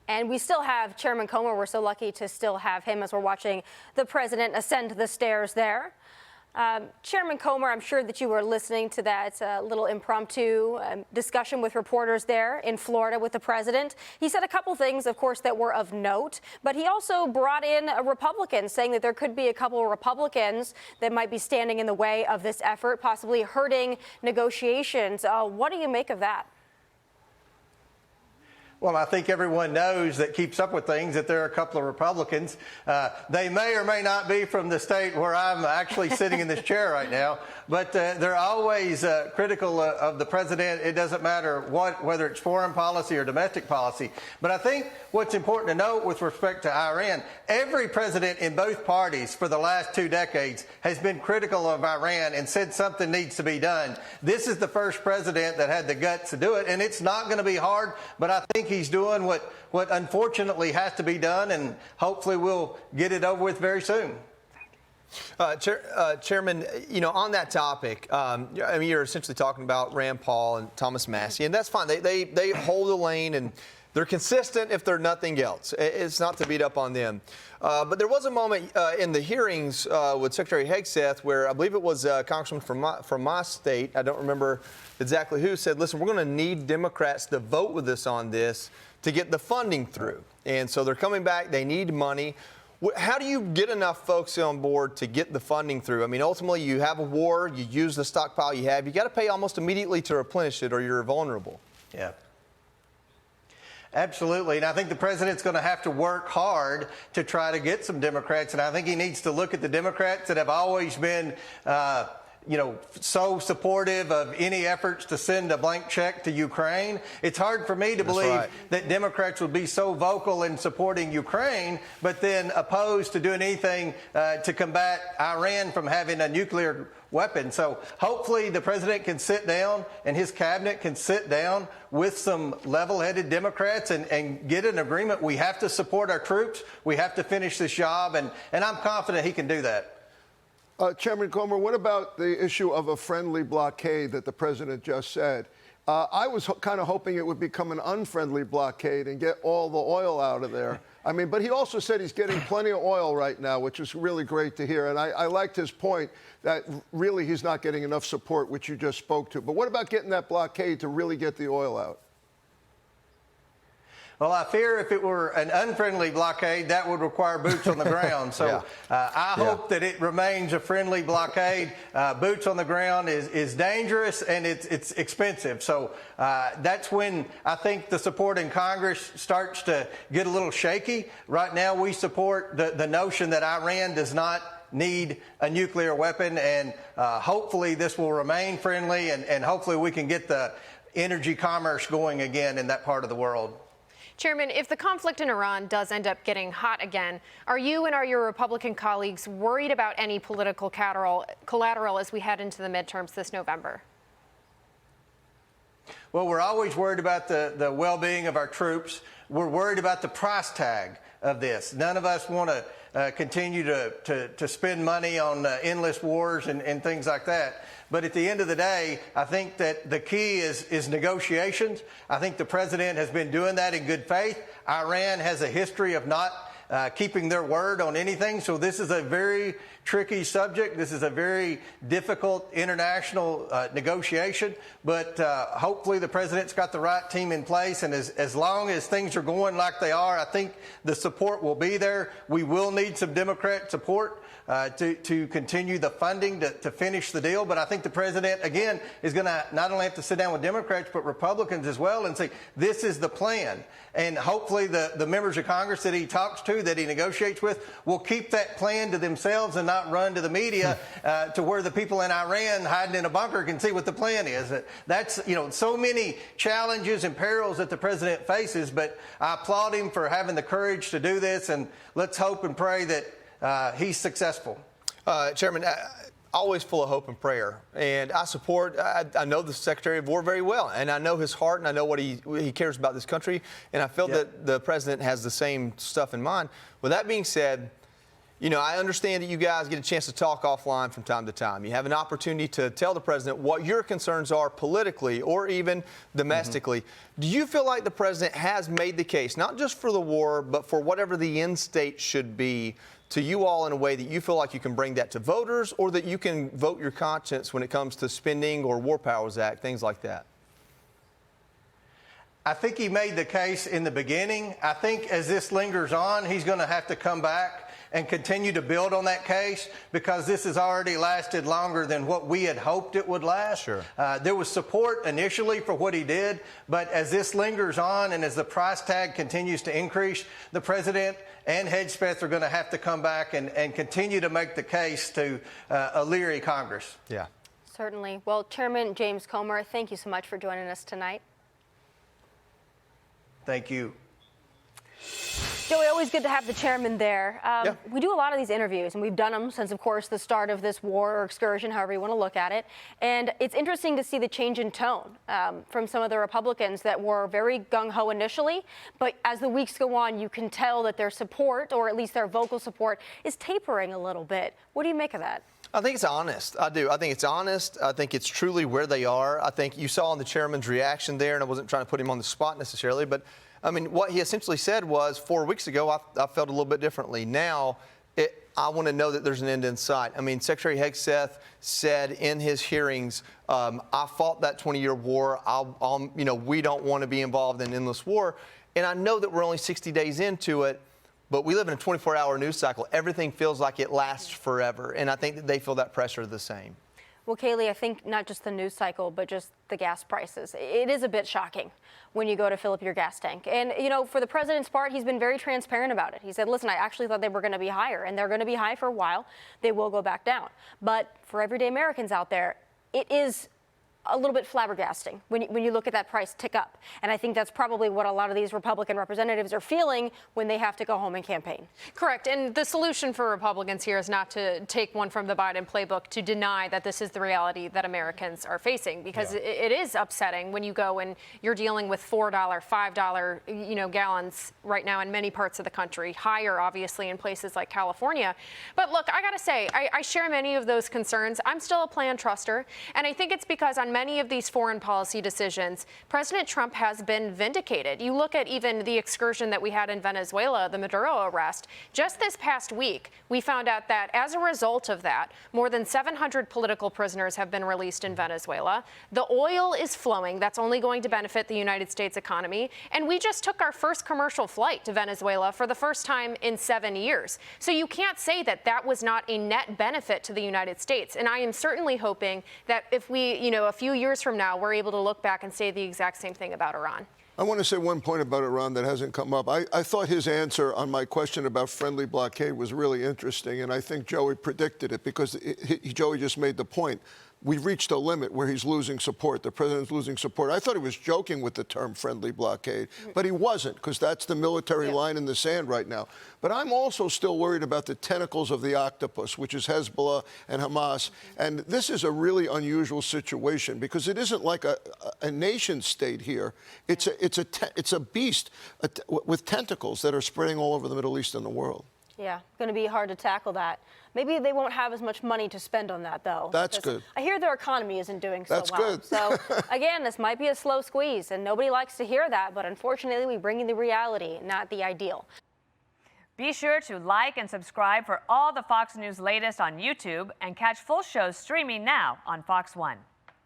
And we still have Chairman Comer. We're so lucky to still have him as we're watching the president ascend the stairs there. Chairman Comer, I'm sure that you were listening to that little impromptu discussion with reporters there in Florida with the president. He said a couple things, of course, that were of note, but he also brought in a Republican, saying that there could be a couple of Republicans that might be standing in the way of this effort, possibly hurting negotiations. What do you make of that? Well, I think everyone knows that keeps up with things that there are a couple of Republicans. They may or may not be from the state where I'm actually sitting in this chair right now, but they're always critical of the president. It doesn't matter whether it's foreign policy or domestic policy. But I think what's important to note with respect to Iran, every president in both parties for the last 2 decades has been critical of Iran and said something needs to be done. This is the first president that had the guts to do it, and it's not going to be hard, but I think he's doing what unfortunately has to be done, and hopefully we'll get it over with very soon. Chairman, you know, on that topic, I mean, you're essentially talking about Rand Paul and Thomas Massie, and that's fine. They hold the lane, and they're consistent if they're nothing else. It's not to beat up on them. But there was a moment in the hearings with Secretary Hegseth where I believe it was a congressman from my state, I don't remember exactly who, said, listen, we're going to need Democrats to vote with us on this to get the funding through. And so they're coming back. They need money. How do you get enough folks on board to get the funding through? I mean, ultimately, you have a war. You use the stockpile you have. You got to pay almost immediately to replenish it or you're vulnerable. Yeah. Absolutely, and I think the president's going to have to work hard to try to get some Democrats, and I think he needs to look at the Democrats that have always been so supportive of any efforts to send a blank check to Ukraine. It's hard for me to believe that Democrats would be so vocal in supporting Ukraine, but then opposed to doing anything to combat Iran from having a nuclear weapon. So hopefully the president can sit down and his cabinet can sit down with some level-headed Democrats and get an agreement. We have to support our troops. We have to finish this job, and I'm confident he can do that. Chairman Comer, what about the issue of a friendly blockade that the president just said? I was kind of hoping it would become an unfriendly blockade and get all the oil out of there. I mean, but he also said he's getting plenty of oil right now, which is really great to hear. And I liked his point that really he's not getting enough support, which you just spoke to. But what about getting that blockade to really get the oil out? Well, I fear if it were an unfriendly blockade, that would require boots on the ground. So I hope that it remains a friendly blockade. Boots on the ground is dangerous and it's expensive. So that's when I think the support in Congress starts to get a little shaky. Right now, we support the notion that Iran does not need a nuclear weapon, and hopefully this will remain friendly, and hopefully we can get the energy commerce going again in that part of the world. Chairman, if the conflict in Iran does end up getting hot again, are you and your Republican colleagues worried about any political collateral as we head into the midterms this November? Well, we're always worried about the well-being of our troops. We're worried about the price tag of this. None of us want to continue to spend money on endless wars and things like that. But at the end of the day, I think that the key is negotiations. I think the president has been doing that in good faith. Iran has a history of not keeping their word on anything. So this is a very tricky subject. This is a very difficult international negotiation. But hopefully the president's got the right team in place. And as long as things are going like they are, I think the support will be there. We will need some Democrat support to continue the funding to finish the deal. But I think the president, again, is going to not only have to sit down with Democrats, but Republicans as well and say, this is the plan. And hopefully the members of Congress that he talks to, that he negotiates with, will keep that plan to themselves and not run to the media to where the people in Iran hiding in a bunker can see what the plan is. That's, so many challenges and perils that the president faces, but I applaud him for having the courage to do this, and let's hope and pray that he's successful. Chairman, always full of hope and prayer. And I know the Secretary of War very well, and I know his heart, and I know what he cares about this country, and I feel that the president has the same stuff in mind. With that being said, You know, I understand that you guys get a chance to talk offline from time to time. You have an opportunity to tell the president what your concerns are politically or even domestically. Do you feel like the president has made the case, not just for the war, but for whatever the end state should be, to you all in a way that you feel like you can bring that to voters, or that you can vote your conscience when it comes to spending or War Powers Act, things like that? I think he made the case in the beginning. I think as this lingers on, he's going to have to come back and continue to build on that case, because this has already lasted longer than what we had hoped it would last. Sure. There was support initially for what he did, but as this lingers on and as the price tag continues to increase, the president and Hedgepeth are going to have to come back and continue to make the case to a leery Congress. Yeah. Certainly. Well, Chairman James Comer, thank you so much for joining us tonight. Thank you. Joey, always good to have the chairman there. We do a lot of these interviews, and we've done them since, of course, the start of this war or excursion, however you want to look at it. And it's interesting to see the change in tone from some of the Republicans that were very gung-ho initially. But as the weeks go on, you can tell that their support, or at least their vocal support, is tapering a little bit. What do you make of that? I think it's honest. I do. I think it's honest. I think it's truly where they are. I think you saw in the chairman's reaction there, and I wasn't trying to put him on the spot necessarily, but I mean, what he essentially said was 4 weeks ago, I felt a little bit differently. Now, I want to know that there's an end in sight. I mean, Secretary Hegseth said in his hearings, I fought that 20-year war. We don't want to be involved in endless war. And I know that we're only 60 days into it, but we live in a 24-hour news cycle. Everything feels like it lasts forever. And I think that they feel that pressure the same. Well, Kaylee, I think not just the news cycle, but just the gas prices. It is a bit shocking when you go to fill up your gas tank. And, you know, for the president's part, he's been very transparent about it. He said, listen, I actually thought they were going to be higher, and they're going to be high for a while. They will go back down. But for everyday Americans out there, it is a little bit flabbergasting when you look at that price tick up. And I think that's probably what a lot of these Republican representatives are feeling when they have to go home and campaign. Correct. And the solution for Republicans here is not to take one from the Biden playbook to deny that this is the reality that Americans are facing, because it is upsetting when you go and you're dealing with $4, $5, gallons right now in many parts of the country, higher obviously in places like California. But look, I got to say, I share many of those concerns. I'm still a plan truster, and I think it's because on many of these foreign policy decisions, President Trump has been vindicated. You look at even the excursion that we had in Venezuela, the Maduro arrest. Just this past week, we found out that as a result of that, more than 700 political prisoners have been released in Venezuela. The oil is flowing. That's only going to benefit the United States economy. And we just took our first commercial flight to Venezuela for the first time in 7 years. So you can't say that that was not a net benefit to the United States. And I am certainly hoping that if we, a few years from now, we're able to look back and say the exact same thing about Iran. I want to say one point about Iran that hasn't come up. I thought his answer on my question about friendly blockade was really interesting, and I think Joey predicted it, because Joey just made the point. We've reached a limit where he's losing support. The president's losing support. I thought he was joking with the term friendly blockade, but he wasn't, because that's the military line in the sand right now. But I'm also still worried about the tentacles of the octopus, which is Hezbollah and Hamas. And this is a really unusual situation, because it isn't like a nation state here. It's a beast with tentacles that are spreading all over the Middle East and the world. Yeah, going to be hard to tackle that. Maybe they won't have as much money to spend on that, though. That's good. I hear their economy isn't doing so well. That's good. So, again, this might be a slow squeeze, and nobody likes to hear that, but unfortunately, we bring you the reality, not the ideal. Be sure to like and subscribe for all the Fox News latest on YouTube, and catch full shows streaming now on Fox One.